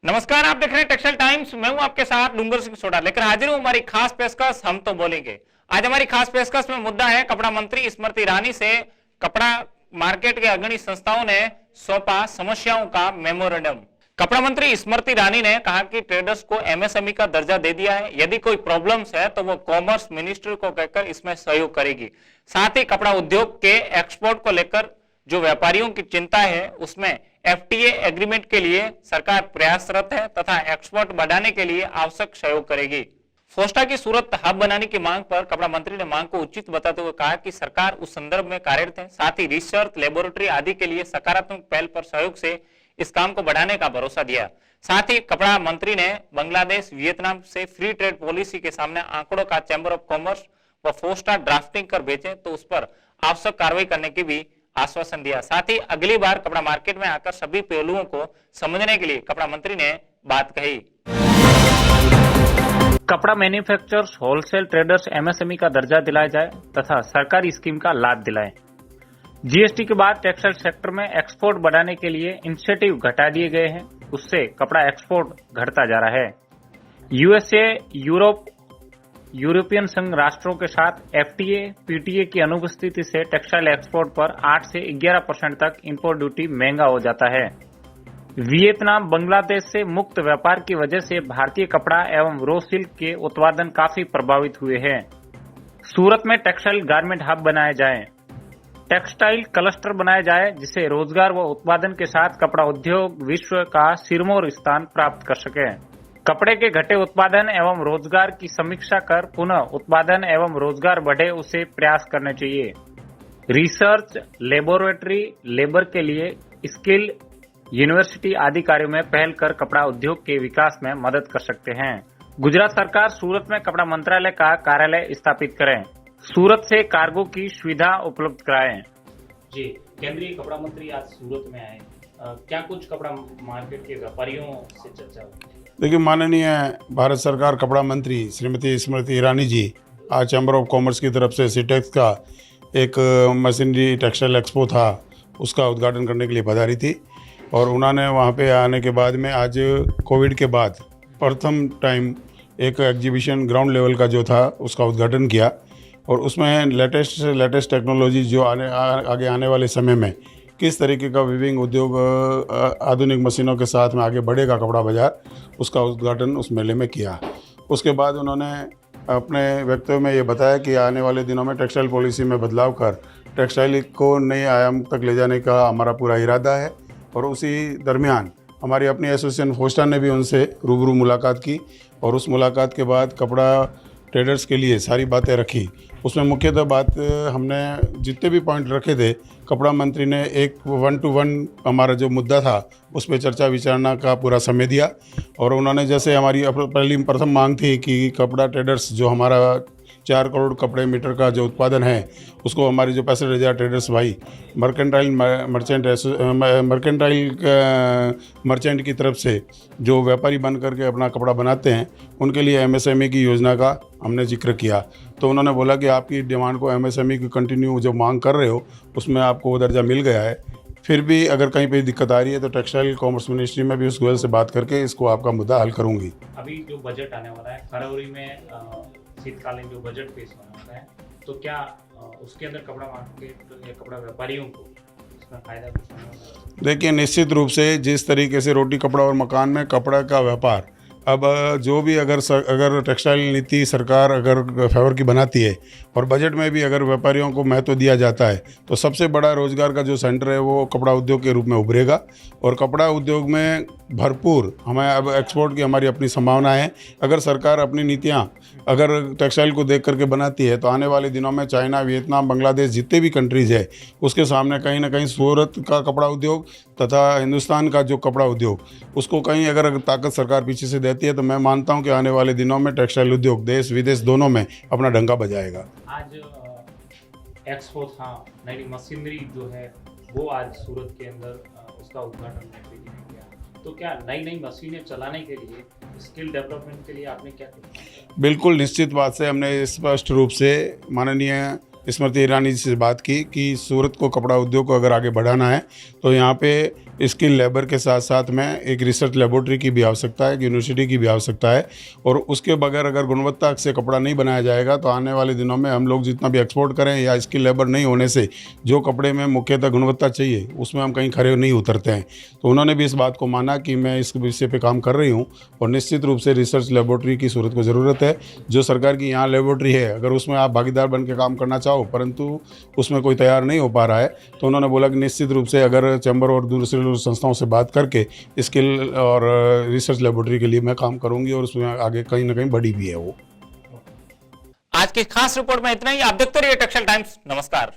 नमस्कार, आप देख रहे हैं टेक्सटाइल टाइम्स। मैं हूं आपके साथ डूंगर सिंह सोडा लेकर हाजिर हूं हमारी खास पेशकश हम तो बोलेंगे। आज हमारी खास पेशकश में मुद्दा है कपड़ा मंत्री स्मृति ईरानी से कपड़ा मार्केट के अग्रणी संस्थाओं ने सौंपा समस्याओं का मेमोरेंडम। कपड़ा मंत्री स्मृति ईरानी ने कहा कि ट्रेडर्स को एमएसएमई का दर्जा दे दिया है, यदि कोई प्रॉब्लम्स है तो वो कॉमर्स मिनिस्ट्री को कहकर इसमें सहयोग करेगी। साथ ही कपड़ा उद्योग के एक्सपोर्ट को लेकर जो व्यापारियों की चिंता है उसमें एफटीए एग्रीमेंट के लिए सरकार प्रयासरत है तथा एक्सपोर्ट बढ़ाने के लिए आवश्यक सहयोग करेगी। फोस्टा की सूरत हब बनाने की मांग पर कपड़ा मंत्री ने मांग को उचित बताते हुए कहा कि सरकार उस संदर्भ में कार्यरत है। साथ ही रिसर्च लेबोरेटरी आदि के लिए सकारात्मक पहल पर सहयोग से इस काम को बढ़ाने का भरोसा दिया। साथ ही कपड़ा मंत्री ने बांग्लादेश वियतनाम से फ्री ट्रेड पॉलिसी के सामने आंकड़ों का चैंबर ऑफ कॉमर्स व फोस्टा ड्राफ्टिंग कर भेजे तो उस पर आवश्यक कार्रवाई करने की भी आश्वासन दिया। साथ ही अगली बार कपड़ा मार्केट में आकर सभी पहलुओं को समझने के लिए कपड़ा मंत्री ने बात कही। कपड़ा मैन्युफैक्चरर्स होलसेल ट्रेडर्स एमएसएमई का दर्जा दिलाया जाए तथा सरकारी स्कीम का लाभ दिलाएं। जीएसटी के बाद टेक्सटाइल सेक्टर में एक्सपोर्ट बढ़ाने के लिए इंसेंटिव घटा दिए गए हैं, उससे कपड़ा एक्सपोर्ट घटता जा रहा है। यूएसए, यूरोपियन संघ राष्ट्रों के साथ एफटीए, पीटीए की अनुपस्थिति से टेक्सटाइल एक्सपोर्ट पर 8 से 11% तक इंपोर्ट ड्यूटी महंगा हो जाता है। वियतनाम, बांग्लादेश से मुक्त व्यापार की वजह से भारतीय कपड़ा एवं रॉ सिल्क के उत्पादन काफी प्रभावित हुए हैं। सूरत में टेक्सटाइल गारमेंट हब बनाए जाए, टेक्सटाइल क्लस्टर बनाया जाए जिससे रोजगार व उत्पादन के साथ कपड़ा उद्योग विश्व का सिरमौर स्थान प्राप्त कर सके। कपड़े के घटे उत्पादन एवं रोजगार की समीक्षा कर पुनः उत्पादन एवं रोजगार बढ़े उसे प्रयास करने चाहिए। रिसर्च लेबोरेटरी, लेबर के लिए स्किल, यूनिवर्सिटी आदि कार्यों में पहल कर कपड़ा उद्योग के विकास में मदद कर सकते हैं। गुजरात सरकार सूरत में कपड़ा मंत्रालय का कार्यालय स्थापित करें, सूरत से कार्गो की सुविधा उपलब्ध कराएं। जी, केंद्रीय कपड़ा मंत्री आज सूरत में आए, क्या कुछ कपड़ा मार्केट के व्यापारियों से चर्चा हुई? देखिए, माननीय भारत सरकार कपड़ा मंत्री श्रीमती स्मृति ईरानी जी आज चैम्बर ऑफ कॉमर्स की तरफ से सिटेक्स का एक मशीनरी टेक्सटाइल एक्सपो था, उसका उद्घाटन करने के लिए पधारी थी और उन्होंने वहाँ पे आने के बाद में आज कोविड के बाद प्रथम टाइम एक एग्जीबिशन ग्राउंड लेवल का जो था उसका उद्घाटन किया और उसमें लेटेस्ट टेक्नोलॉजी जो आगे आने वाले समय में किस तरीके का वीविंग उद्योग आधुनिक मशीनों के साथ में आगे बढ़ेगा कपड़ा बाजार, उसका उद्घाटन उस मेले में किया। उसके बाद उन्होंने अपने वक्तव्य में ये बताया कि आने वाले दिनों में टेक्सटाइल पॉलिसी में बदलाव कर टेक्सटाइल को नए आयाम तक ले जाने का हमारा पूरा इरादा है। और उसी दरमियान हमारी अपनी एसोसिएशन फोस्टा ने भी उनसे रूबरू मुलाकात की और उस मुलाकात के बाद कपड़ा ट्रेडर्स के लिए सारी बातें रखी। उसमें मुख्यतः बात हमने जितने भी पॉइंट रखे थे, कपड़ा मंत्री ने एक 1-to-1 हमारा जो मुद्दा था उस पर चर्चा विचारणा का पूरा समय दिया और उन्होंने जैसे हमारी प्रथम मांग थी कि कपड़ा ट्रेडर्स जो हमारा 4 करोड़ कपड़े मीटर का जो उत्पादन है उसको हमारी जो 65,000 ट्रेडर्स भाई मर्चेंट की तरफ से जो व्यापारी बन करके अपना कपड़ा बनाते हैं उनके लिए एमएसएमई की योजना का हमने जिक्र किया। तो उन्होंने बोला कि आपकी डिमांड को एमएसएमई की कंटिन्यू जो मांग कर रहे हो उसमें आपको वो दर्जा मिल गया है, फिर भी अगर कहीं पे दिक्कत आ रही है तो टेक्सटाइल कॉमर्स मिनिस्ट्री में भी उस गोयल से बात करके इसको आपका मुद्दा हल करूँगी। अभी जो बजट आने वाला है फरवरी में, शीतकालीन जो बजट पेश होने वाला है, तो क्या उसके अंदर कपड़ा मार्केट या कपड़ा व्यापारियों को इसमें फायदा कुछ होने वाला है? देखिए, निश्चित रूप से जिस तरीके से रोटी कपड़ा और मकान में कपड़ा का व्यापार अब जो भी अगर टेक्सटाइल नीति सरकार अगर फेवर की बनाती है और बजट में भी अगर व्यापारियों को महत्व दिया जाता है तो सबसे बड़ा रोजगार का जो सेंटर है वो कपड़ा उद्योग के रूप में उभरेगा और कपड़ा उद्योग में भरपूर हमें अब एक्सपोर्ट की हमारी अपनी संभावना है। अगर सरकार अपनी नीतियाँ अगर टेक्सटाइल को देख करके बनाती है तो आने वाले दिनों में चाइना, वियतनाम, बांग्लादेश जितने भी कंट्रीज़ है उसके सामने कहीं ना कहीं सूरत का कपड़ा उद्योग तथा हिंदुस्तान का जो कपड़ा उद्योग उसको कहीं अगर ताकत सरकार पीछे से देती है तो मैं मानता हूं कि आने वाले दिनों में टेक्सटाइल उद्योग देश विदेश दोनों में अपना डंका बजाएगा। आज एक्सपो था, नई मशीनरी जो है वो आज सूरत के अंदर उसका उद्घाटन किया, तो क्या नई मशीनें चलाने के लिए, स्किल डेवलपमेंट के लिए आपने क्या किया? बिल्कुल निश्चित बात से हमने स्पष्ट रूप से माननीय स्मृति ईरानी जी से बात की कि सूरत को कपड़ा उद्योग को अगर आगे बढ़ाना है तो यहाँ पे स्किल लेबर के साथ साथ में एक रिसर्च लेबोरेटरी की भी आवश्यकता है, एक यूनिवर्सिटी की भी आवश्यकता है। और उसके बगैर अगर गुणवत्ता से कपड़ा नहीं बनाया जाएगा तो आने वाले दिनों में हम लोग जितना भी एक्सपोर्ट करें या स्किल लेबर नहीं होने से जो कपड़े में मुख्यतः गुणवत्ता चाहिए उसमें हम कहीं खरे नहीं उतरते हैं। तो उन्होंने भी इस बात को माना कि मैं इस विषय पे काम कर रही हूँ और निश्चित रूप से रिसर्च लेबोरेटरी की सूरत को ज़रूरत है। जो सरकार की यहाँ लेबोरेटरी है, अगर उसमें आप भागीदार बन के काम करना चाहो परंतु उसमें कोई तैयार नहीं हो पा रहा है, तो उन्होंने बोला कि निश्चित रूप से अगर चैम्बर और दूसरे संस्थाओं से बात करके स्किल और रिसर्च लेबोरेटरी के लिए मैं काम करूंगी और उसमें आगे कहीं ना कहीं बड़ी भी है वो। आज की खास रिपोर्ट में इतना ही। आप देखते रहिए टेक्सटाइल टाइम्स। नमस्कार।